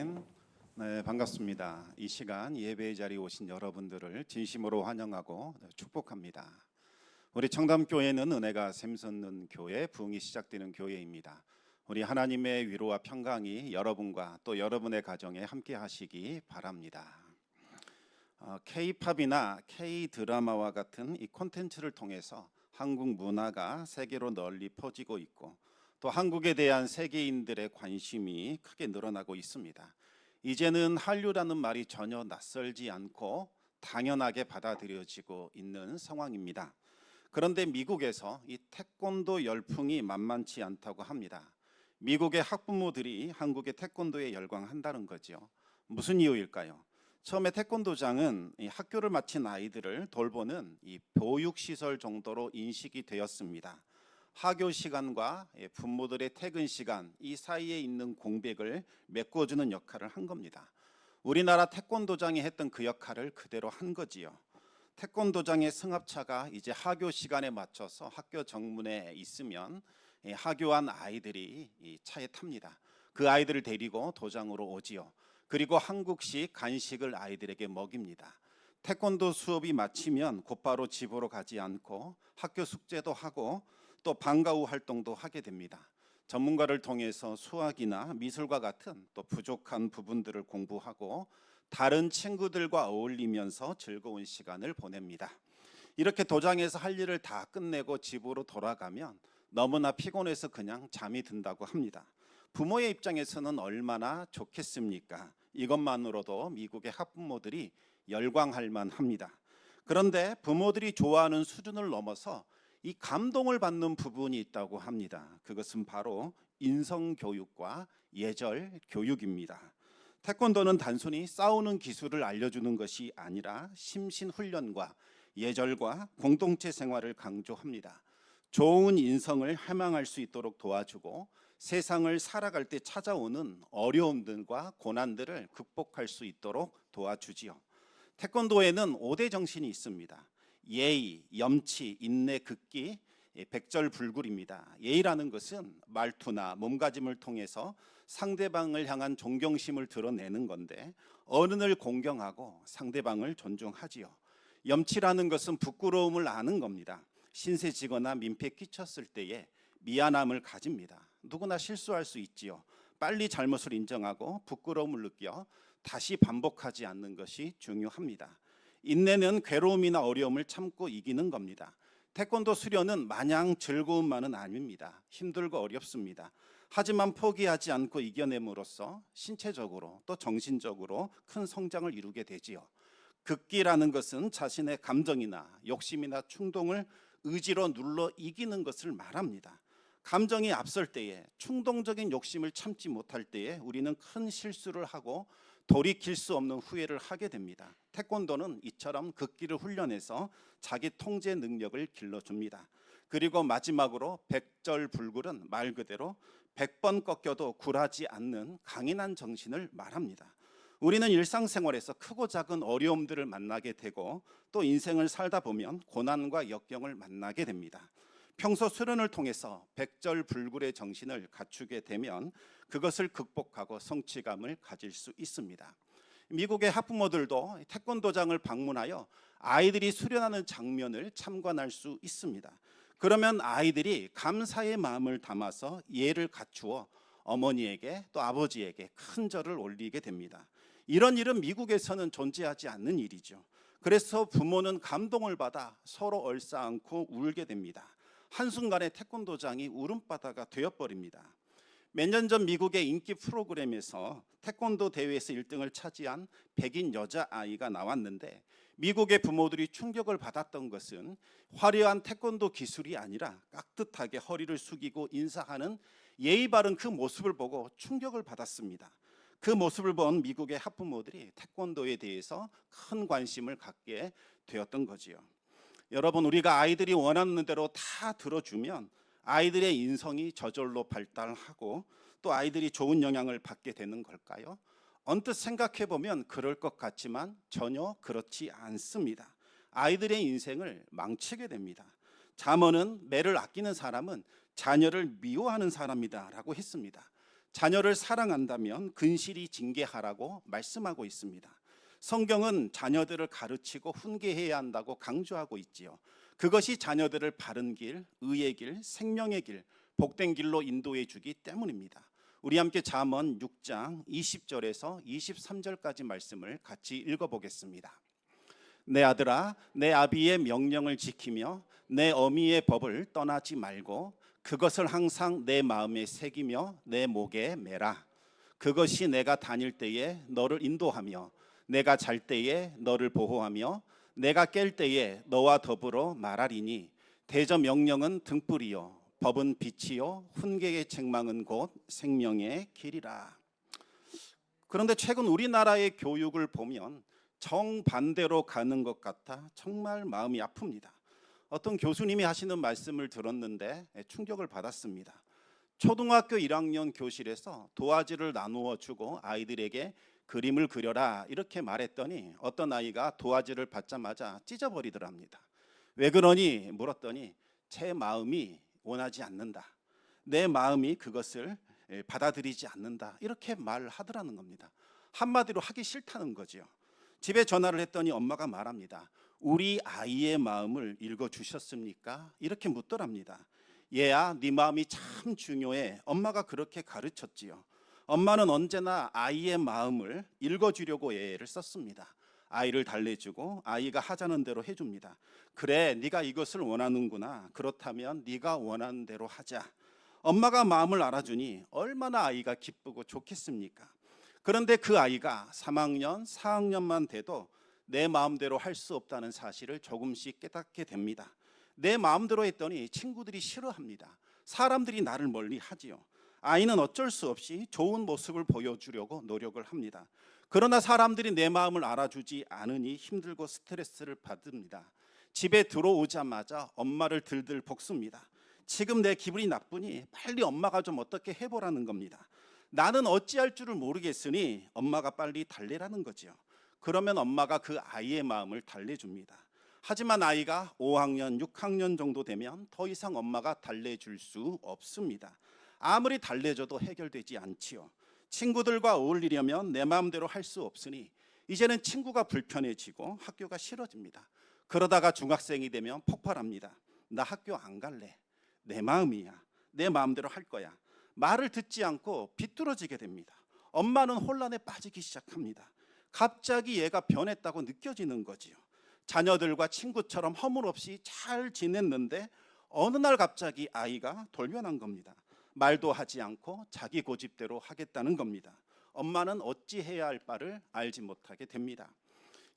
네, 반갑습니다. 이 시간 예배의 자리에 오신 여러분들을 진심으로 환영하고 축복합니다. 우리 청담교회는 은혜가 샘솟는 교회, 부흥이 시작되는 교회입니다. 우리 하나님의 위로와 평강이 여러분과 또 여러분의 가정에 함께 하시기 바랍니다. K-팝이나 K-드라마와 같은 이 콘텐츠를 통해서 한국 문화가 세계로 널리 퍼지고 있고 또 한국에 대한 세계인들의 관심이 크게 늘어나고 있습니다. 이제는 한류라는 말이 전혀 낯설지 않고 당연하게 받아들여지고 있는 상황입니다. 그런데 미국에서 이 태권도 열풍이 만만치 않다고 합니다. 미국의 학부모들이 한국의 태권도에 열광한다는 거죠. 무슨 이유일까요? 처음에 태권도장은 이 학교를 마친 아이들을 돌보는 이 보육시설 정도로 인식이 되었습니다. 하교 시간과 부모들의 퇴근 시간 이 사이에 있는 공백을 메꿔주는 역할을 한 겁니다. 우리나라 태권도장이 했던 그 역할을 그대로 한 거지요. 태권도장의 승합차가 이제 하교 시간에 맞춰서 학교 정문에 있으면 하교한 아이들이 이 차에 탑니다. 그 아이들을 데리고 도장으로 오지요. 그리고 한국식 간식을 아이들에게 먹입니다. 태권도 수업이 마치면 곧바로 집으로 가지 않고 학교 숙제도 하고 또 방과 후 활동도 하게 됩니다. 전문가를 통해서 수학이나 미술과 같은 또 부족한 부분들을 공부하고 다른 친구들과 어울리면서 즐거운 시간을 보냅니다. 이렇게 도장에서 할 일을 다 끝내고 집으로 돌아가면 너무나 피곤해서 그냥 잠이 든다고 합니다. 부모의 입장에서는 얼마나 좋겠습니까? 이것만으로도 미국의 학부모들이 열광할 만합니다. 그런데 부모들이 좋아하는 수준을 넘어서 이 감동을 받는 부분이 있다고 합니다. 그것은 바로 인성교육과 예절 교육입니다. 태권도는 단순히 싸우는 기술을 알려주는 것이 아니라 심신훈련과 예절과 공동체 생활을 강조합니다. 좋은 인성을 해망할 수 있도록 도와주고 세상을 살아갈 때 찾아오는 어려움들과 고난들을 극복할 수 있도록 도와주지요. 태권도에는 5대 정신이 있습니다. 예의, 염치, 인내, 극기, 백절불굴입니다. 예의라는 것은 말투나 몸가짐을 통해서 상대방을 향한 존경심을 드러내는 건데 어른을 공경하고 상대방을 존중하지요. 염치라는 것은 부끄러움을 아는 겁니다. 신세 지거나 민폐 끼쳤을 때에 미안함을 가집니다. 누구나 실수할 수 있지요. 빨리 잘못을 인정하고 부끄러움을 느껴 다시 반복하지 않는 것이 중요합니다. 인내는 괴로움이나 어려움을 참고 이기는 겁니다. 태권도 수련은 마냥 즐거움만은 아닙니다. 힘들고 어렵습니다. 하지만 포기하지 않고 이겨냄으로써 신체적으로 또 정신적으로 큰 성장을 이루게 되지요. 극기라는 것은 자신의 감정이나 욕심이나 충동을 의지로 눌러 이기는 것을 말합니다. 감정이 앞설 때에 충동적인 욕심을 참지 못할 때에 우리는 큰 실수를 하고 돌이킬 수 없는 후회를 하게 됩니다. 태권도는 이처럼 극기를 훈련해서 자기 통제 능력을 길러줍니다. 그리고 마지막으로 백절불굴은 말 그대로 100번 꺾여도 굴하지 않는 강인한 정신을 말합니다. 우리는 일상생활에서 크고 작은 어려움들을 만나게 되고 또 인생을 살다 보면 고난과 역경을 만나게 됩니다. 평소 수련을 통해서 백절불굴의 정신을 갖추게 되면 그것을 극복하고 성취감을 가질 수 있습니다. 미국의 학부모들도 태권도장을 방문하여 아이들이 수련하는 장면을 참관할 수 있습니다. 그러면 아이들이 감사의 마음을 담아서 예를 갖추어 어머니에게 또 아버지에게 큰 절을 올리게 됩니다. 이런 일은 미국에서는 존재하지 않는 일이죠. 그래서 부모는 감동을 받아 서로 얼싸안고 울게 됩니다. 한순간에 태권도장이 울음바다가 되어버립니다. 몇 년 전 미국의 인기 프로그램에서 태권도 대회에서 1등을 차지한 백인 여자아이가 나왔는데 미국의 부모들이 충격을 받았던 것은 화려한 태권도 기술이 아니라 깍듯하게 허리를 숙이고 인사하는 예의 바른 그 모습을 보고 충격을 받았습니다. 그 모습을 본 미국의 학부모들이 태권도에 대해서 큰 관심을 갖게 되었던 거지요. 여러분, 우리가 아이들이 원하는 대로 다 들어주면 아이들의 인성이 저절로 발달하고 또 아이들이 좋은 영향을 받게 되는 걸까요? 언뜻 생각해 보면 그럴 것 같지만 전혀 그렇지 않습니다. 아이들의 인생을 망치게 됩니다. 잠언은 매를 아끼는 사람은 자녀를 미워하는 사람이다 라고 했습니다. 자녀를 사랑한다면 근실히 징계하라고 말씀하고 있습니다. 성경은 자녀들을 가르치고 훈계해야 한다고 강조하고 있지요. 그것이 자녀들을 바른 길, 의의 길, 생명의 길, 복된 길로 인도해 주기 때문입니다. 우리 함께 잠언 6장 20절에서 23절까지 말씀을 같이 읽어보겠습니다. 내 아들아, 내 아비의 명령을 지키며 내 어미의 법을 떠나지 말고 그것을 항상 내 마음에 새기며 내 목에 매라. 그것이 내가 다닐 때에 너를 인도하며 내가 잘 때에 너를 보호하며 내가 깰 때에 너와 더불어 말하리니 대저 명령은 등불이요 법은 빛이요 훈계의 책망은 곧 생명의 길이라. 그런데 최근 우리나라의 교육을 보면 정반대로 가는 것 같아 정말 마음이 아픕니다. 어떤 교수님이 하시는 말씀을 들었는데 충격을 받았습니다. 초등학교 1학년 교실에서 도화지를 나누어 주고 아이들에게 그림을 그려라 이렇게 말했더니 어떤 아이가 도화지를 받자마자 찢어버리더랍니다. 왜 그러니 물었더니 제 마음이 원하지 않는다. 내 마음이 그것을 받아들이지 않는다. 이렇게 말하더라는 겁니다. 한마디로 하기 싫다는 거죠. 집에 전화를 했더니 엄마가 말합니다. 우리 아이의 마음을 읽어주셨습니까? 이렇게 묻더랍니다. 얘야, 네 마음이 참 중요해. 엄마가 그렇게 가르쳤지요. 엄마는 언제나 아이의 마음을 읽어주려고 애를 썼습니다. 아이를 달래주고 아이가 하자는 대로 해줍니다. 그래, 네가 이것을 원하는구나. 그렇다면 네가 원하는 대로 하자. 엄마가 마음을 알아주니 얼마나 아이가 기쁘고 좋겠습니까? 그런데 그 아이가 3학년, 4학년만 돼도 내 마음대로 할 수 없다는 사실을 조금씩 깨닫게 됩니다. 내 마음대로 했더니 친구들이 싫어합니다. 사람들이 나를 멀리하지요. 아이는 어쩔 수 없이 좋은 모습을 보여주려고 노력을 합니다. 그러나 사람들이 내 마음을 알아주지 않으니 힘들고 스트레스를 받습니다. 집에 들어오자마자 엄마를 들들 볶습니다. 지금 내 기분이 나쁘니 빨리 엄마가 좀 어떻게 해보라는 겁니다. 나는 어찌할 줄을 모르겠으니 엄마가 빨리 달래라는 거죠. 그러면 엄마가 그 아이의 마음을 달래줍니다. 하지만 아이가 5학년, 6학년 정도 되면 더 이상 엄마가 달래줄 수 없습니다. 아무리 달래줘도 해결되지 않지요. 친구들과 어울리려면 내 마음대로 할 수 없으니 이제는 친구가 불편해지고 학교가 싫어집니다. 그러다가 중학생이 되면 폭발합니다. 나 학교 안 갈래. 내 마음이야. 내 마음대로 할 거야. 말을 듣지 않고 비뚤어지게 됩니다. 엄마는 혼란에 빠지기 시작합니다. 갑자기 얘가 변했다고 느껴지는 거지요. 자녀들과 친구처럼 허물없이 잘 지냈는데 어느 날 갑자기 아이가 돌변한 겁니다. 말도 하지 않고 자기 고집대로 하겠다는 겁니다. 엄마는 어찌해야 할 바를 알지 못하게 됩니다.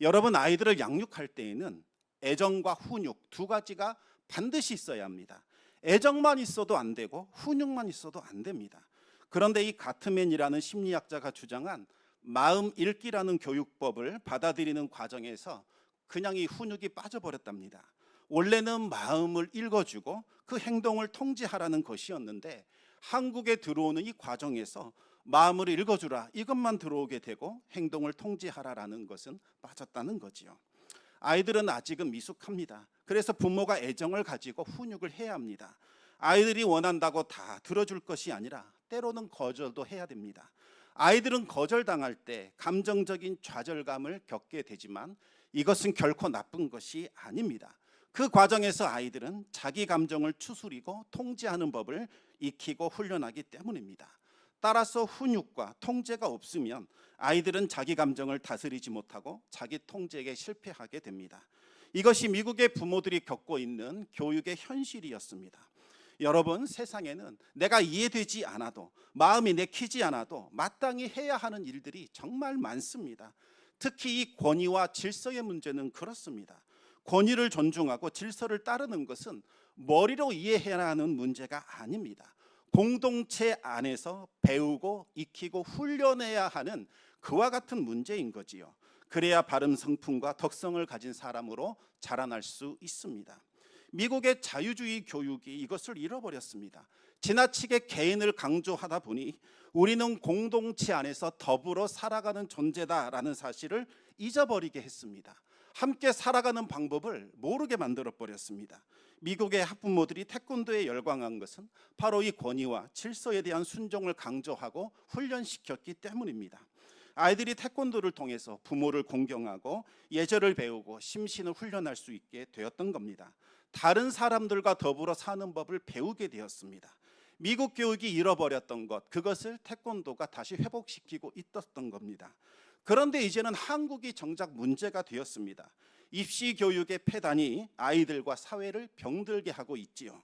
여러분, 아이들을 양육할 때에는 애정과 훈육 두 가지가 반드시 있어야 합니다. 애정만 있어도 안 되고 훈육만 있어도 안 됩니다. 그런데 이 가트맨이라는 심리학자가 주장한 마음 읽기라는 교육법을 받아들이는 과정에서 그냥 이 훈육이 빠져버렸답니다. 원래는 마음을 읽어주고 그 행동을 통제하라는 것이었는데 한국에 들어오는 이 과정에서 마음을 읽어주라 이것만 들어오게 되고 행동을 통제하라라는 것은 빠졌다는 거지요. 아이들은 아직은 미숙합니다. 그래서 부모가 애정을 가지고 훈육을 해야 합니다. 아이들이 원한다고 다 들어줄 것이 아니라 때로는 거절도 해야 됩니다. 아이들은 거절당할 때 감정적인 좌절감을 겪게 되지만 이것은 결코 나쁜 것이 아닙니다. 그 과정에서 아이들은 자기 감정을 추스리고 통제하는 법을 익히고 훈련하기 때문입니다. 따라서 훈육과 통제가 없으면 아이들은 자기 감정을 다스리지 못하고 자기 통제에 실패하게 됩니다. 이것이 미국의 부모들이 겪고 있는 교육의 현실이었습니다. 여러분, 세상에는 내가 이해되지 않아도 마음이 내키지 않아도 마땅히 해야 하는 일들이 정말 많습니다. 특히 이 권위와 질서의 문제는 그렇습니다. 권위를 존중하고 질서를 따르는 것은 머리로 이해해야 하는 문제가 아닙니다. 공동체 안에서 배우고 익히고 훈련해야 하는 그와 같은 문제인 거지요. 그래야 바른 성품과 덕성을 가진 사람으로 자라날 수 있습니다. 미국의 자유주의 교육이 이것을 잃어버렸습니다. 지나치게 개인을 강조하다 보니 우리는 공동체 안에서 더불어 살아가는 존재다라는 사실을 잊어버리게 했습니다. 함께 살아가는 방법을 모르게 만들어 버렸습니다. 미국의 학부모들이 태권도에 열광한 것은 바로 이 권위와 질서에 대한 순종을 강조하고 훈련시켰기 때문입니다. 아이들이 태권도를 통해서 부모를 공경하고 예절을 배우고 심신을 훈련할 수 있게 되었던 겁니다. 다른 사람들과 더불어 사는 법을 배우게 되었습니다. 미국 교육이 잃어버렸던 것, 그것을 태권도가 다시 회복시키고 있었던 겁니다. 그런데 이제는 한국이 정작 문제가 되었습니다. 입시 교육의 폐단이 아이들과 사회를 병들게 하고 있지요.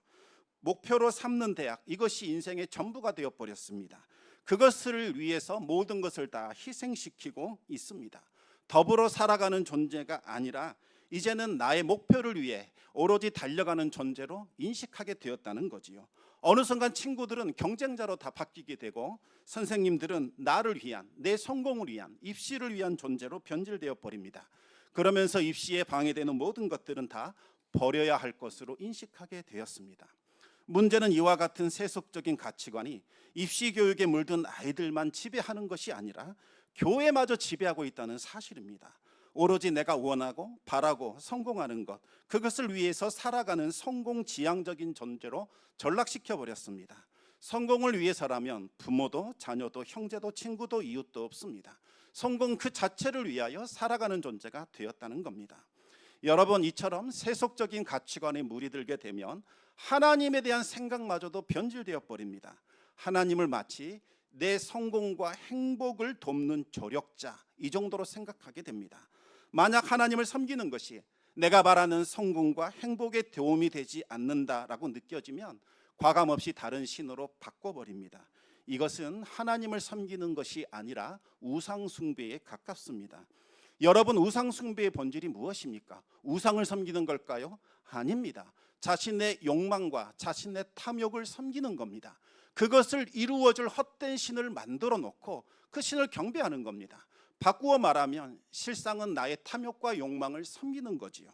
목표로 삼는 대학, 이것이 인생의 전부가 되어버렸습니다. 그것을 위해서 모든 것을 다 희생시키고 있습니다. 더불어 살아가는 존재가 아니라 이제는 나의 목표를 위해 오로지 달려가는 존재로 인식하게 되었다는 거지요. 어느 순간 친구들은 경쟁자로 다 바뀌게 되고 선생님들은 나를 위한, 내 성공을 위한, 입시를 위한 존재로 변질되어 버립니다. 그러면서 입시에 방해되는 모든 것들은 다 버려야 할 것으로 인식하게 되었습니다. 문제는 이와 같은 세속적인 가치관이 입시 교육에 물든 아이들만 지배하는 것이 아니라 교회마저 지배하고 있다는 사실입니다. 오로지 내가 원하고 바라고 성공하는 것, 그것을 위해서 살아가는 성공지향적인 존재로 전락시켜 버렸습니다. 성공을 위해서라면 부모도 자녀도 형제도 친구도 이웃도 없습니다. 성공 그 자체를 위하여 살아가는 존재가 되었다는 겁니다. 여러분, 이처럼 세속적인 가치관에 무리들게 되면 하나님에 대한 생각마저도 변질되어 버립니다. 하나님을 마치 내 성공과 행복을 돕는 조력자, 이 정도로 생각하게 됩니다. 만약 하나님을 섬기는 것이 내가 바라는 성공과 행복에 도움이 되지 않는다라고 느껴지면 과감없이 다른 신으로 바꿔버립니다. 이것은 하나님을 섬기는 것이 아니라 우상 숭배에 가깝습니다. 여러분, 우상 숭배의 본질이 무엇입니까? 우상을 섬기는 걸까요? 아닙니다. 자신의 욕망과 자신의 탐욕을 섬기는 겁니다. 그것을 이루어줄 헛된 신을 만들어 놓고 그 신을 경배하는 겁니다. 바꾸어 말하면 실상은 나의 탐욕과 욕망을 섬기는 거지요.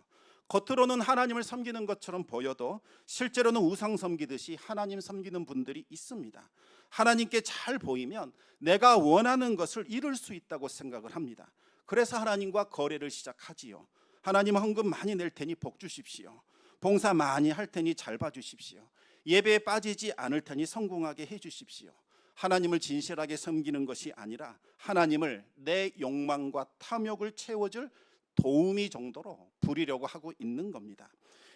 겉으로는 하나님을 섬기는 것처럼 보여도 실제로는 우상 섬기듯이 하나님 섬기는 분들이 있습니다. 하나님께 잘 보이면 내가 원하는 것을 이룰 수 있다고 생각을 합니다. 그래서 하나님과 거래를 시작하지요. 하나님, 헌금 많이 낼 테니 복 주십시오. 봉사 많이 할 테니 잘 봐주십시오. 예배에 빠지지 않을 테니 성공하게 해주십시오. 하나님을 진실하게 섬기는 것이 아니라 하나님을 내 욕망과 탐욕을 채워줄 도우미 정도로 부리려고 하고 있는 겁니다.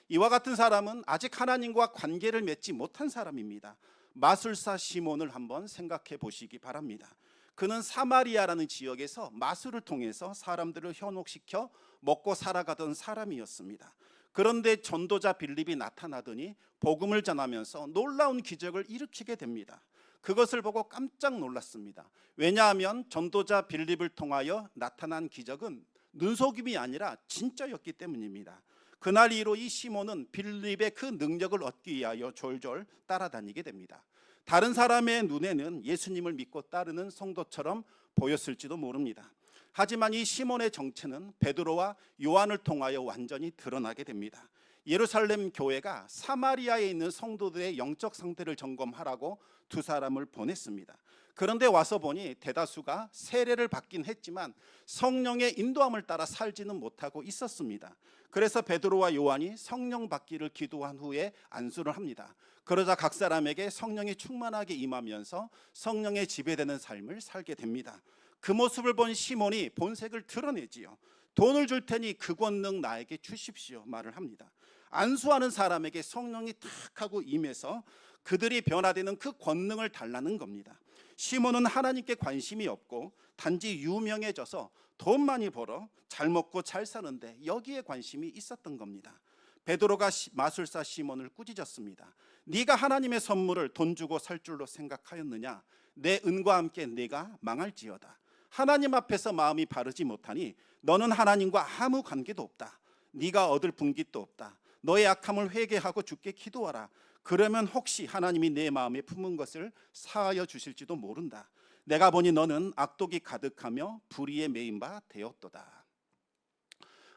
이와 같은 사람은 아직 하나님과 관계를 맺지 못한 사람입니다. 마술사 시몬을 한번 생각해 보시기 바랍니다. 그는 사마리아라는 지역에서 마술을 통해서 사람들을 현혹시켜 먹고 살아가던 사람이었습니다. 그런데 전도자 빌립이 나타나더니 복음을 전하면서 놀라운 기적을 일으키게 됩니다. 그것을 보고 깜짝 놀랐습니다. 왜냐하면 전도자 빌립을 통하여 나타난 기적은 눈속임이 아니라 진짜였기 때문입니다. 그날 이후로 이 시몬은 빌립의 그 능력을 얻기 위하여 졸졸 따라다니게 됩니다. 다른 사람의 눈에는 예수님을 믿고 따르는 성도처럼 보였을지도 모릅니다. 하지만 이 시몬의 정체는 베드로와 요한을 통하여 완전히 드러나게 됩니다. 예루살렘 교회가 사마리아에 있는 성도들의 영적 상태를 점검하라고 두 사람을 보냈습니다. 그런데 와서 보니 대다수가 세례를 받긴 했지만 성령의 인도함을 따라 살지는 못하고 있었습니다. 그래서 베드로와 요한이 성령 받기를 기도한 후에 안수를 합니다. 그러자 각 사람에게 성령이 충만하게 임하면서 성령에 지배되는 삶을 살게 됩니다. 그 모습을 본 시몬이 본색을 드러내지요. 돈을 줄 테니 그 권능 나에게 주십시오 말을 합니다. 안수하는 사람에게 성령이 탁 하고 임해서 그들이 변화되는 그 권능을 달라는 겁니다. 시몬은 하나님께 관심이 없고 단지 유명해져서 돈 많이 벌어 잘 먹고 잘 사는데 여기에 관심이 있었던 겁니다. 베드로가 마술사 시몬을 꾸짖었습니다. 네가 하나님의 선물을 돈 주고 살 줄로 생각하였느냐? 내 은과 함께 네가 망할지어다. 하나님 앞에서 마음이 바르지 못하니 너는 하나님과 아무 관계도 없다. 네가 얻을 분깃도 없다. 너의 악함을 회개하고 주께 기도하라. 그러면 혹시 하나님이 내 마음에 품은 것을 사하여 주실지도 모른다. 내가 보니 너는 악독이 가득하며 불의에 매인 바 되었도다.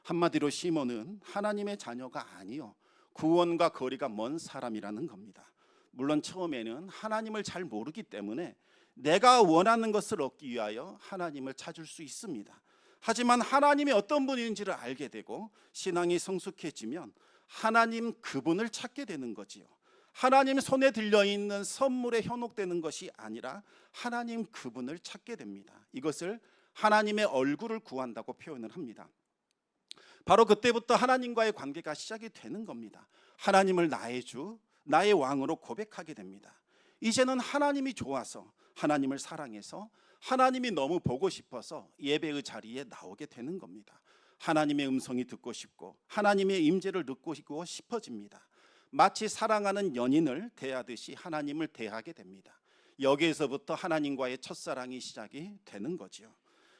한마디로 시몬은 하나님의 자녀가 아니요 구원과 거리가 먼 사람이라는 겁니다. 물론 처음에는 하나님을 잘 모르기 때문에 내가 원하는 것을 얻기 위하여 하나님을 찾을 수 있습니다. 하지만 하나님이 어떤 분인지를 알게 되고 신앙이 성숙해지면 하나님 그분을 찾게 되는 거지요. 하나님 손에 들려있는 선물에 현혹되는 것이 아니라 하나님 그분을 찾게 됩니다. 이것을 하나님의 얼굴을 구한다고 표현을 합니다. 바로 그때부터 하나님과의 관계가 시작이 되는 겁니다. 하나님을 나의 주, 나의 왕으로 고백하게 됩니다. 이제는 하나님이 좋아서, 하나님을 사랑해서, 하나님이 너무 보고 싶어서 예배의 자리에 나오게 되는 겁니다. 하나님의 음성이 듣고 싶고 하나님의 임재를 듣고 싶어집니다. 마치 사랑하는 연인을 대하듯이 하나님을 대하게 됩니다. 여기에서부터 하나님과의 첫사랑이 시작이 되는 거죠.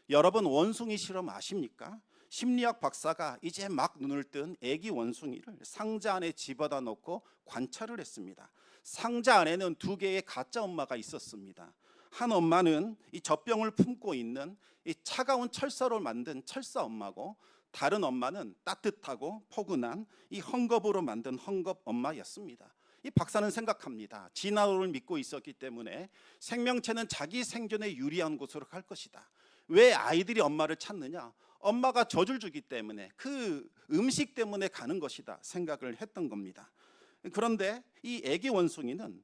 여러분, 원숭이 실험 아십니까? 심리학 박사가 이제 막 눈을 뜬 아기 원숭이를 상자 안에 집어다 놓고 관찰을 했습니다. 상자 안에는 두 개의 가짜 엄마가 있었습니다. 한 엄마는 이 젖병을 품고 있는 이 차가운 철사로 만든 철사 엄마고, 다른 엄마는 따뜻하고 포근한 이 헝겊으로 만든 헝겊 엄마였습니다. 이 박사는 생각합니다. 진화론을 믿고 있었기 때문에 생명체는 자기 생존에 유리한 곳으로 갈 것이다. 왜 아이들이 엄마를 찾느냐? 엄마가 젖을 주기 때문에, 그 음식 때문에 가는 것이다 생각을 했던 겁니다. 그런데 이 애기 원숭이는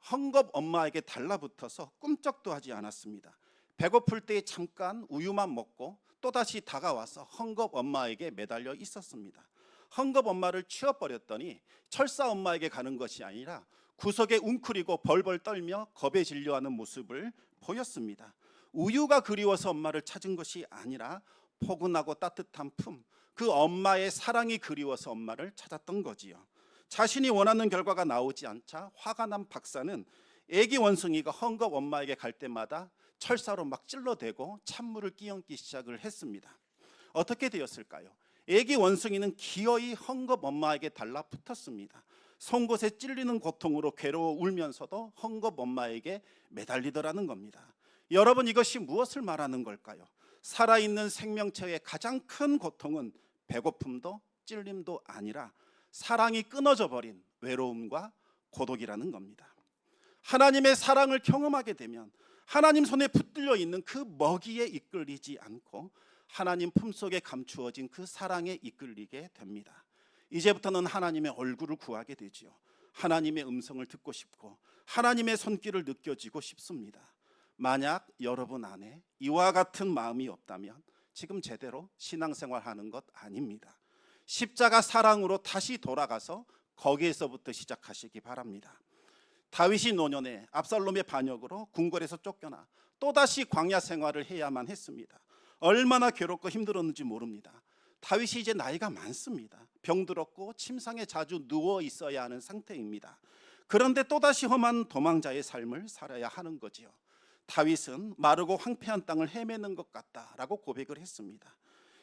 헝겊 엄마에게 달라붙어서 꿈쩍도 하지 않았습니다. 배고플 때 잠깐 우유만 먹고 또다시 다가와서 헝겊 엄마에게 매달려 있었습니다. 헝겊 엄마를 치워버렸더니 철사 엄마에게 가는 것이 아니라 구석에 웅크리고 벌벌 떨며 겁에 질려하는 모습을 보였습니다. 우유가 그리워서 엄마를 찾은 것이 아니라 포근하고 따뜻한 품, 그 엄마의 사랑이 그리워서 엄마를 찾았던 거지요. 자신이 원하는 결과가 나오지 않자 화가 난 박사는 애기 원숭이가 헝겊 엄마에게 갈 때마다 철사로 막 찔러대고 찬물을 끼얹기 시작을 했습니다. 어떻게 되었을까요? 애기 원숭이는 기어이 헝겊 엄마에게 달라붙었습니다. 송곳에 찔리는 고통으로 괴로워 울면서도 헝겊 엄마에게 매달리더라는 겁니다. 여러분, 이것이 무엇을 말하는 걸까요? 살아있는 생명체의 가장 큰 고통은 배고픔도 찔림도 아니라 사랑이 끊어져 버린 외로움과 고독이라는 겁니다. 하나님의 사랑을 경험하게 되면 하나님 손에 붙들려 있는 그 먹이에 이끌리지 않고 하나님 품속에 감추어진 그 사랑에 이끌리게 됩니다. 이제부터는 하나님의 얼굴을 구하게 되지요. 하나님의 음성을 듣고 싶고 하나님의 손길을 느껴지고 싶습니다. 만약 여러분 안에 이와 같은 마음이 없다면 지금 제대로 신앙생활하는 것 아닙니다. 십자가 사랑으로 다시 돌아가서 거기에서부터 시작하시기 바랍니다. 다윗이 노년에 압살롬의 반역으로 궁궐에서 쫓겨나 또다시 광야 생활을 해야만 했습니다. 얼마나 괴롭고 힘들었는지 모릅니다. 다윗이 이제 나이가 많습니다. 병들었고 침상에 자주 누워 있어야 하는 상태입니다. 그런데 또다시 험한 도망자의 삶을 살아야 하는 거지요. 다윗은 마르고 황폐한 땅을 헤매는 것 같다라고 고백을 했습니다.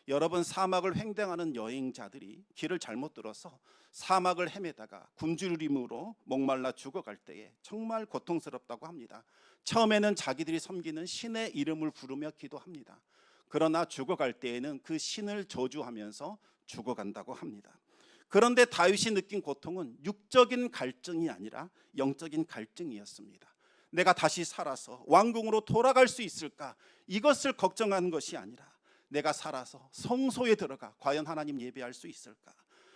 여러분, 사막을 횡단하는 여행자들이 길을 잘못 들어서 사막을 헤매다가 굶주림으로 목말라 죽어갈 때에 정말 고통스럽다고 합니다. 처음에는 자기들이 섬기는 신의 이름을 부르며 기도합니다. 그러나 죽어갈 때에는 그 신을 저주하면서 죽어간다고 합니다. 그런데 다윗이 느낀 고통은 육적인 갈증이 아니라 영적인 갈증이었습니다. 내가 다시 살아서 왕궁으로 돌아갈 수 있을까? 이것을 걱정하는 것이 아니라 내가 살아서 성소에 들어가 과연 하나님 예배할 수 있을까?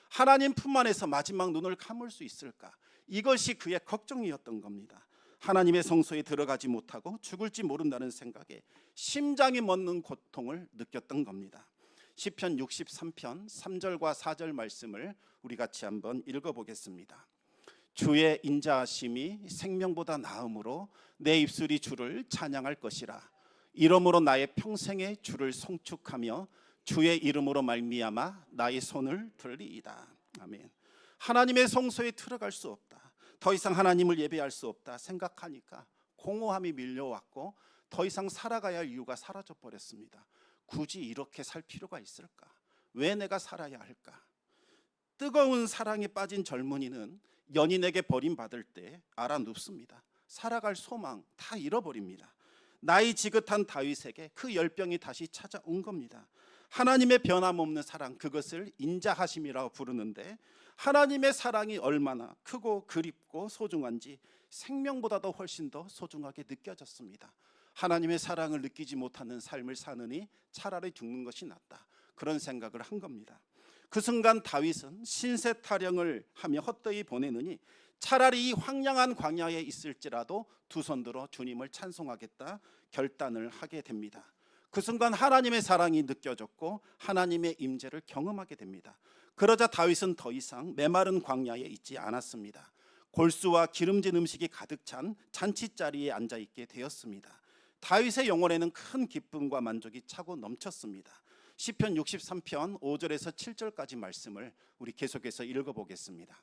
하나님 품 안에서 마지막 눈을 감을 수 있을까? 이것이 그의 걱정이었던 겁니다. 하나님의 성소에 들어가지 못하고 죽을지 모른다는 생각에 심장이 멎는 고통을 느꼈던 겁니다. 시편 63편 3절과 4절 말씀을 우리 같이 한번 읽어보겠습니다. 주의 인자하심이 생명보다 나음으로 내 입술이 주를 찬양할 것이라. 이러므로 나의 평생에 주를 송축하며 주의 이름으로 말미암아 나의 손을 들리이다. 아멘. 하나님의 성소에 들어갈 수 없다, 더 이상 하나님을 예배할 수 없다 생각하니까 공허함이 밀려왔고 더 이상 살아가야 할 이유가 사라져 버렸습니다. 굳이 이렇게 살 필요가 있을까? 왜 내가 살아야 할까? 뜨거운 사랑에 빠진 젊은이는 연인에게 버림받을 때 알아 눕습니다. 살아갈 소망 다 잃어버립니다. 나이 지긋한 다윗에게 그 열병이 다시 찾아온 겁니다. 하나님의 변함없는 사랑, 그것을 인자하심이라고 부르는데 하나님의 사랑이 얼마나 크고 그립고 소중한지 생명보다도 훨씬 더 소중하게 느껴졌습니다. 하나님의 사랑을 느끼지 못하는 삶을 사느니 차라리 죽는 것이 낫다, 그런 생각을 한 겁니다. 그 순간 다윗은 신세 타령을 하며 헛되이 보내느니 차라리 이 황량한 광야에 있을지라도 두 손 들어 주님을 찬송하겠다 결단을 하게 됩니다. 그 순간 하나님의 사랑이 느껴졌고 하나님의 임재를 경험하게 됩니다. 그러자 다윗은 더 이상 메마른 광야에 있지 않았습니다. 골수와 기름진 음식이 가득 찬 잔치자리에 앉아 있게 되었습니다. 다윗의 영혼에는 큰 기쁨과 만족이 차고 넘쳤습니다. 시편 63편 5절에서 7절까지 말씀을 우리 계속해서 읽어보겠습니다.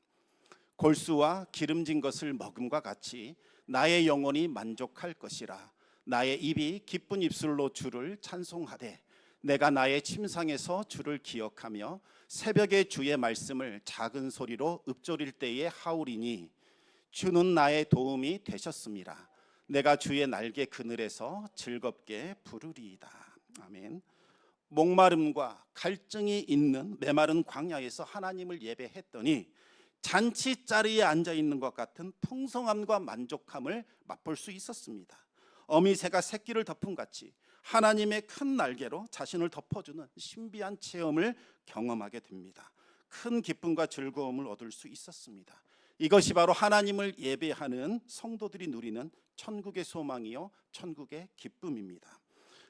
골수와 기름진 것을 먹음과 같이 나의 영혼이 만족할 것이라. 나의 입이 기쁜 입술로 주를 찬송하되 내가 나의 침상에서 주를 기억하며 새벽에 주의 말씀을 작은 소리로 읊조릴 때에 하오리니 주는 나의 도움이 되셨습니다. 내가 주의 날개 그늘에서 즐겁게 부르리이다. 아멘. 목마름과 갈증이 있는 메마른 광야에서 하나님을 예배했더니 잔치자리에 앉아 있는 것 같은 풍성함과 만족함을 맛볼 수 있었습니다. 어미새가 새끼를 덮은 같이 하나님의 큰 날개로 자신을 덮어주는 신비한 체험을 경험하게 됩니다. 큰 기쁨과 즐거움을 얻을 수 있었습니다. 이것이 바로 하나님을 예배하는 성도들이 누리는 천국의 소망이요 천국의 기쁨입니다.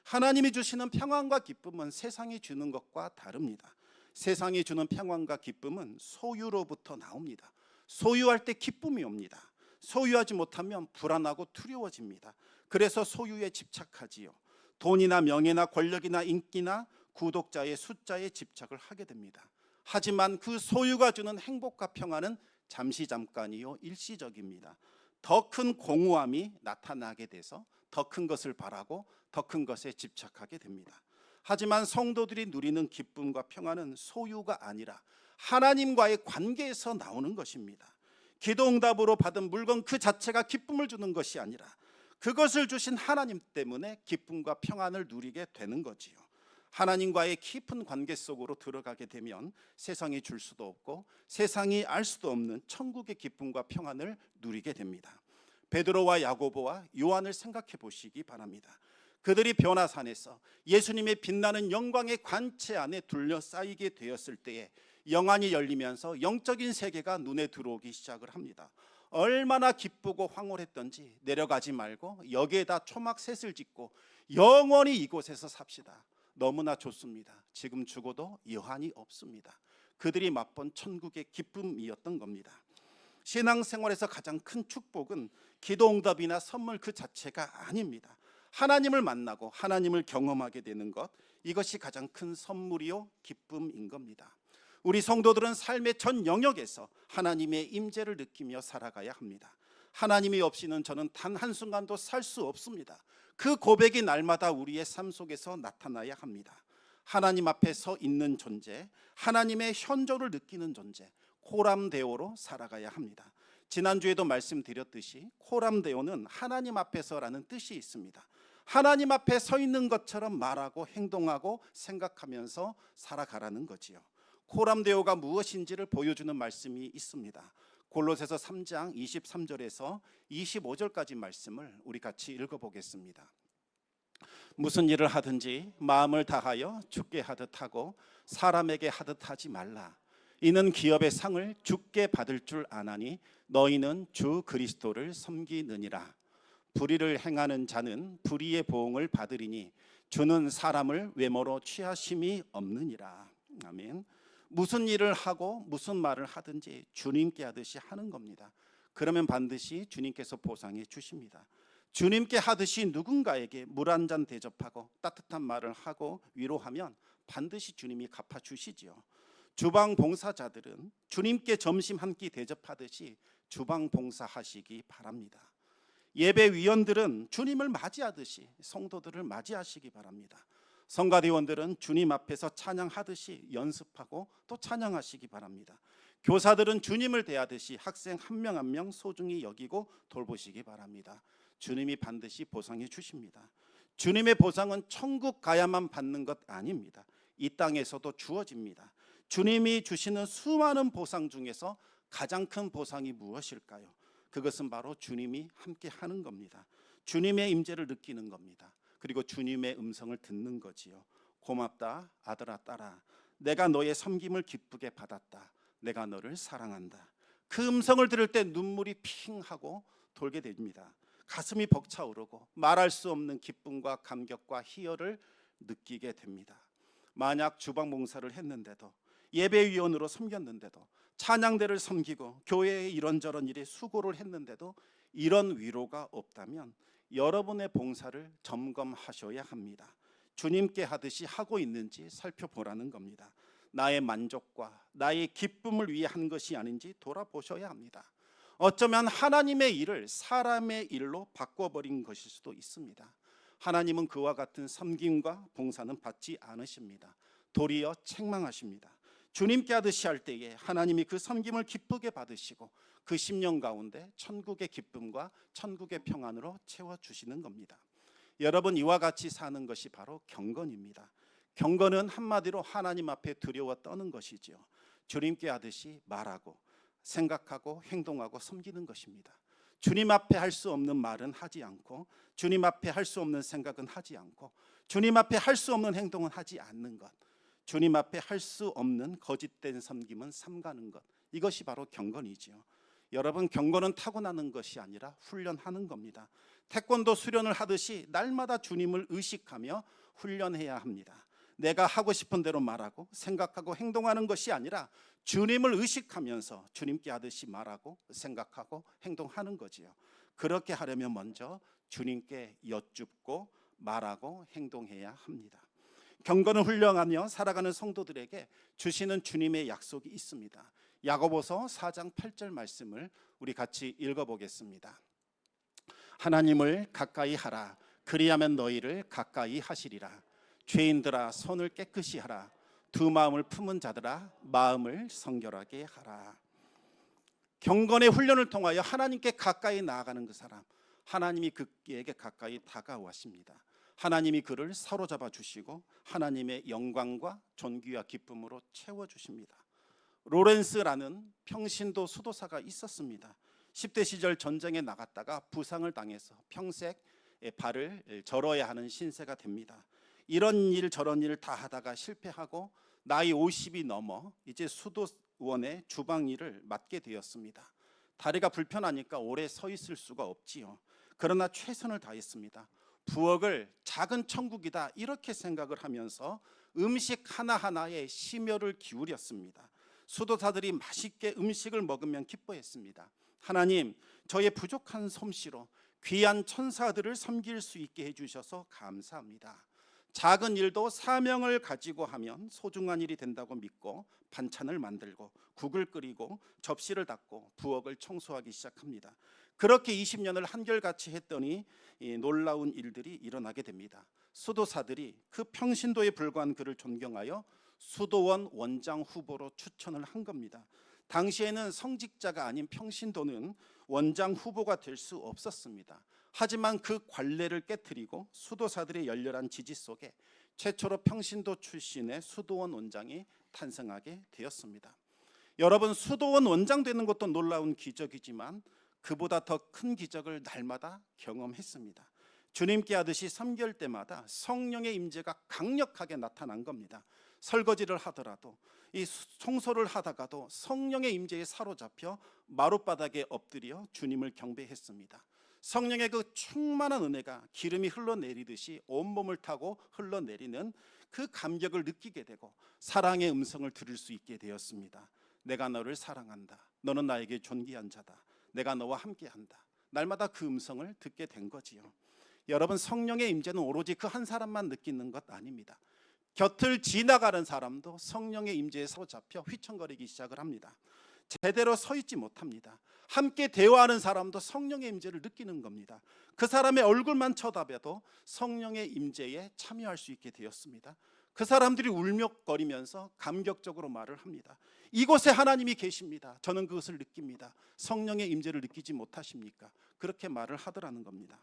하나님이 주시는 평안과 기쁨은 세상이 주는 것과 다릅니다. 세상이 주는 평안과 기쁨은 소유로부터 나옵니다. 소유할 때 기쁨이 옵니다. 소유하지 못하면 불안하고 두려워집니다. 그래서 소유에 집착하지요. 돈이나 명예나 권력이나 인기나 구독자의 숫자에 집착을 하게 됩니다. 하지만 그 소유가 주는 행복과 평안은 잠시 잠깐이요 일시적입니다. 더 큰 공허함이 나타나게 돼서 더 큰 것을 바라고 더 큰 것에 집착하게 됩니다. 하지만 성도들이 누리는 기쁨과 평안은 소유가 아니라 하나님과의 관계에서 나오는 것입니다. 기도응답으로 받은 물건 그 자체가 기쁨을 주는 것이 아니라 그것을 주신 하나님 때문에 기쁨과 평안을 누리게 되는 거지요. 하나님과의 깊은 관계 속으로 들어가게 되면 세상이 줄 수도 없고 세상이 알 수도 없는 천국의 기쁨과 평안을 누리게 됩니다. 베드로와 야고보와 요한을 생각해 보시기 바랍니다. 그들이 변화산에서 예수님의 빛나는 영광의 관체 안에 둘러싸이게 되었을 때에 영안이 열리면서 영적인 세계가 눈에 들어오기 시작을 합니다. 얼마나 기쁘고 황홀했던지 내려가지 말고 여기에다 초막셋을 짓고 영원히 이곳에서 삽시다. 너무나 좋습니다. 지금 죽어도 여한이 없습니다. 그들이 맛본 천국의 기쁨이었던 겁니다. 신앙생활에서 가장 큰 축복은 기도응답이나 선물 그 자체가 아닙니다. 하나님을 만나고 하나님을 경험하게 되는 것, 이것이 가장 큰 선물이요 기쁨인 겁니다. 우리 성도들은 삶의 전 영역에서 하나님의 임재를 느끼며 살아가야 합니다. 하나님이 없이는 저는 단 한순간도 살 수 없습니다. 그 고백이 날마다 우리의 삶 속에서 나타나야 합니다. 하나님 앞에 서 있는 존재, 하나님의 현존을 느끼는 존재, 코람데오로 살아가야 합니다. 지난주에도 말씀드렸듯이 코람데오는 하나님 앞에서라는 뜻이 있습니다. 하나님 앞에 서 있는 것처럼 말하고 행동하고 생각하면서 살아가라는 거지요. 코람데오가 무엇인지를 보여주는 말씀이 있습니다. 골로새서 3장 23절에서 25절까지 말씀을 우리 같이 읽어보겠습니다. 무슨 일을 하든지 마음을 다하여 주께 하듯 하고 사람에게 하듯 하지 말라. 이는 기업의 상을 주께 받을 줄 아나니 너희는 주 그리스도를 섬기느니라. 불의를 행하는 자는 불의의 보응을 받으리니 주는 사람을 외모로 취하심이 없느니라. 아멘. 무슨 일을 하고 무슨 말을 하든지 주님께 하듯이 하는 겁니다. 그러면 반드시 주님께서 보상해 주십니다. 주님께 하듯이 누군가에게 물 한 잔 대접하고 따뜻한 말을 하고 위로하면 반드시 주님이 갚아주시지요. 주방 봉사자들은 주님께 점심 한 끼 대접하듯이 주방 봉사하시기 바랍니다. 예배위원들은 주님을 맞이하듯이 성도들을 맞이하시기 바랍니다. 성가대원들은 주님 앞에서 찬양하듯이 연습하고 또 찬양하시기 바랍니다. 교사들은 주님을 대하듯이 학생 한 명 한 명 소중히 여기고 돌보시기 바랍니다. 주님이 반드시 보상해 주십니다. 주님의 보상은 천국 가야만 받는 것 아닙니다. 이 땅에서도 주어집니다. 주님이 주시는 수많은 보상 중에서 가장 큰 보상이 무엇일까요? 그것은 바로 주님이 함께 하는 겁니다. 주님의 임재를 느끼는 겁니다. 그리고 주님의 음성을 듣는 거지요. 고맙다 아들아 딸아, 내가 너의 섬김을 기쁘게 받았다. 내가 너를 사랑한다. 그 음성을 들을 때 눈물이 핑 하고 돌게 됩니다. 가슴이 벅차오르고 말할 수 없는 기쁨과 감격과 희열을 느끼게 됩니다. 만약 주방 봉사를 했는데도, 예배위원으로 섬겼는데도, 찬양대를 섬기고 교회에 이런저런 일에 수고를 했는데도 이런 위로가 없다면 여러분의 봉사를 점검하셔야 합니다. 주님께 하듯이 하고 있는지 살펴보라는 겁니다. 나의 만족과 나의 기쁨을 위해 한 것이 아닌지 돌아보셔야 합니다. 어쩌면 하나님의 일을 사람의 일로 바꿔버린 것일 수도 있습니다. 하나님은 그와 같은 섬김과 봉사는 받지 않으십니다. 도리어 책망하십니다. 주님께 하듯이 할 때에 하나님이 그 섬김을 기쁘게 받으시고 그 심령 가운데 천국의 기쁨과 천국의 평안으로 채워주시는 겁니다. 여러분, 이와 같이 사는 것이 바로 경건입니다. 경건은 한마디로 하나님 앞에 두려워 떠는 것이지요. 주님께 하듯이 말하고 생각하고 행동하고 섬기는 것입니다. 주님 앞에 할 수 없는 말은 하지 않고, 주님 앞에 할 수 없는 생각은 하지 않고, 주님 앞에 할 수 없는 행동은 하지 않는 것, 주님 앞에 할 수 없는 거짓된 섬김은 삼가는 것, 이것이 바로 경건이지요. 여러분, 경건은 타고나는 것이 아니라 훈련하는 겁니다. 태권도 수련을 하듯이 날마다 주님을 의식하며 훈련해야 합니다. 내가 하고 싶은 대로 말하고 생각하고 행동하는 것이 아니라 주님을 의식하면서 주님께 하듯이 말하고 생각하고 행동하는 거지요. 그렇게 하려면 먼저 주님께 여쭙고 말하고 행동해야 합니다. 경건을 훈련하며 살아가는 성도들에게 주시는 주님의 약속이 있습니다. 야고보서 4장 8절 말씀을 우리 같이 읽어보겠습니다. 하나님을 가까이 하라. 그리하면 너희를 가까이 하시리라. 죄인들아, 손을 깨끗이 하라. 두 마음을 품은 자들아, 마음을 성결하게 하라. 경건의 훈련을 통하여 하나님께 가까이 나아가는 그 사람, 하나님이 그에게 가까이 다가오십니다. 하나님이 그를 사로잡아 주시고 하나님의 영광과 존귀와 기쁨으로 채워주십니다. 로렌스라는 평신도 수도사가 있었습니다. 10대 시절 전쟁에 나갔다가 부상을 당해서 평생 발을 절어야 하는 신세가 됩니다. 이런 일 저런 일을 다 하다가 실패하고 나이 50이 넘어 이제 수도원의 주방 일을 맡게 되었습니다. 다리가 불편하니까 오래 서 있을 수가 없지요. 그러나 최선을 다했습니다. 부엌을 작은 천국이다 이렇게 생각을 하면서 음식 하나하나에 심혈을 기울였습니다. 수도사들이 맛있게 음식을 먹으면 기뻐했습니다. 하나님, 저의 부족한 솜씨로 귀한 천사들을 섬길 수 있게 해주셔서 감사합니다. 작은 일도 사명을 가지고 하면 소중한 일이 된다고 믿고 반찬을 만들고 국을 끓이고 접시를 닦고 부엌을 청소하기 시작합니다. 그렇게 20년을 한결같이 했더니 놀라운 일들이 일어나게 됩니다. 수도사들이 그 평신도에 불과한 그를 존경하여 수도원 원장 후보로 추천을 한 겁니다. 당시에는 성직자가 아닌 평신도는 원장 후보가 될 수 없었습니다. 하지만 그 관례를 깨트리고 수도사들의 열렬한 지지 속에 최초로 평신도 출신의 수도원 원장이 탄생하게 되었습니다. 여러분, 수도원 원장 되는 것도 놀라운 기적이지만 그보다 더 큰 기적을 날마다 경험했습니다. 주님께 하듯이 섬길 때마다 성령의 임재가 강력하게 나타난 겁니다. 설거지를 하더라도 이 청소를 하다가도 성령의 임재에 사로잡혀 마룻바닥에 엎드려 주님을 경배했습니다. 성령의 그 충만한 은혜가 기름이 흘러내리듯이 온몸을 타고 흘러내리는 그 감격을 느끼게 되고 사랑의 음성을 들을 수 있게 되었습니다. 내가 너를 사랑한다. 너는 나에게 존귀한 자다. 내가 너와 함께한다. 날마다 그 음성을 듣게 된 거지요. 여러분, 성령의 임재는 오로지 그 한 사람만 느끼는 것 아닙니다. 곁을 지나가는 사람도 성령의 임재에 사로잡혀 휘청거리기 시작을 합니다. 제대로 서 있지 못합니다. 함께 대화하는 사람도 성령의 임재를 느끼는 겁니다. 그 사람의 얼굴만 쳐다봐도 성령의 임재에 참여할 수 있게 되었습니다. 그 사람들이 울먹거리면서 감격적으로 말을 합니다. 이곳에 하나님이 계십니다. 저는 그것을 느낍니다. 성령의 임재를 느끼지 못하십니까? 그렇게 말을 하더라는 겁니다.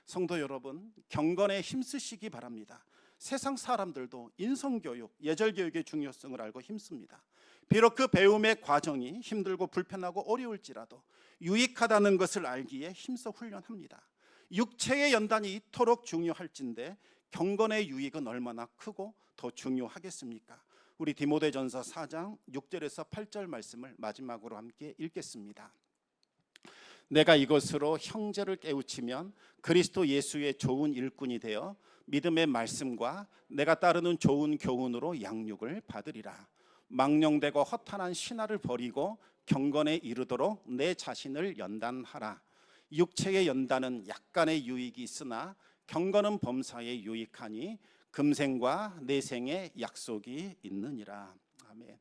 성도 여러분, 경건에 힘쓰시기 바랍니다. 세상 사람들도 인성교육, 예절교육의 중요성을 알고 힘씁니다. 비록 그 배움의 과정이 힘들고 불편하고 어려울지라도 유익하다는 것을 알기에 힘써 훈련합니다. 육체의 연단이 이토록 중요할진데 경건의 유익은 얼마나 크고 더 중요하겠습니까? 우리 디모데전서 4장 6절에서 8절 말씀을 마지막으로 함께 읽겠습니다. 내가 이것으로 형제를 깨우치면 그리스도 예수의 좋은 일꾼이 되어 믿음의 말씀과 내가 따르는 좋은 교훈으로 양육을 받으리라. 망령되고 허탄한 신화를 버리고 경건에 이르도록 내 자신을 연단하라. 육체의 연단은 약간의 유익이 있으나 경건은 범사에 유익하니 금생과 내생의 약속이 있느니라. 아멘.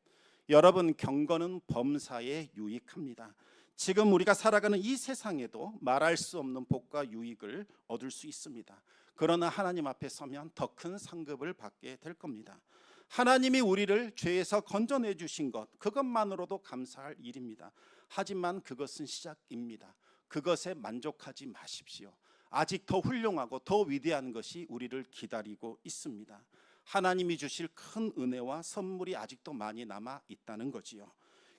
여러분, 경건은 범사에 유익합니다. 지금 우리가 살아가는 이 세상에도 말할 수 없는 복과 유익을 얻을 수 있습니다. 그러나 하나님 앞에 서면 더 큰 상급을 받게 될 겁니다. 하나님이 우리를 죄에서 건져내 주신 것, 그것만으로도 감사할 일입니다. 하지만 그것은 시작입니다. 그것에 만족하지 마십시오. 아직 더 훌륭하고 더 위대한 것이 우리를 기다리고 있습니다. 하나님이 주실 큰 은혜와 선물이 아직도 많이 남아 있다는 거지요.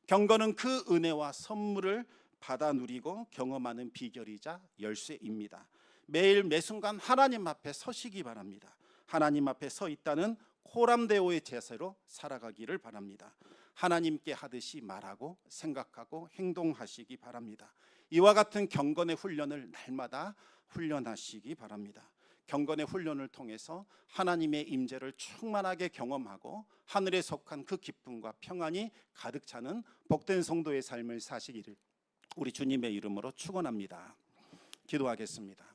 경건은 그 은혜와 선물을 받아 누리고 경험하는 비결이자 열쇠입니다. 매일 매순간 하나님 앞에 서시기 바랍니다. 하나님 앞에 서 있다는 호람대오의 제사로 살아가기를 바랍니다. 하나님께 하듯이 말하고 생각하고 행동하시기 바랍니다. 이와 같은 경건의 훈련을 날마다 훈련하시기 바랍니다. 경건의 훈련을 통해서 하나님의 임재를 충만하게 경험하고 하늘에 속한 그 기쁨과 평안이 가득 차는 복된 성도의 삶을 사시기를 우리 주님의 이름으로 축원합니다. 기도하겠습니다.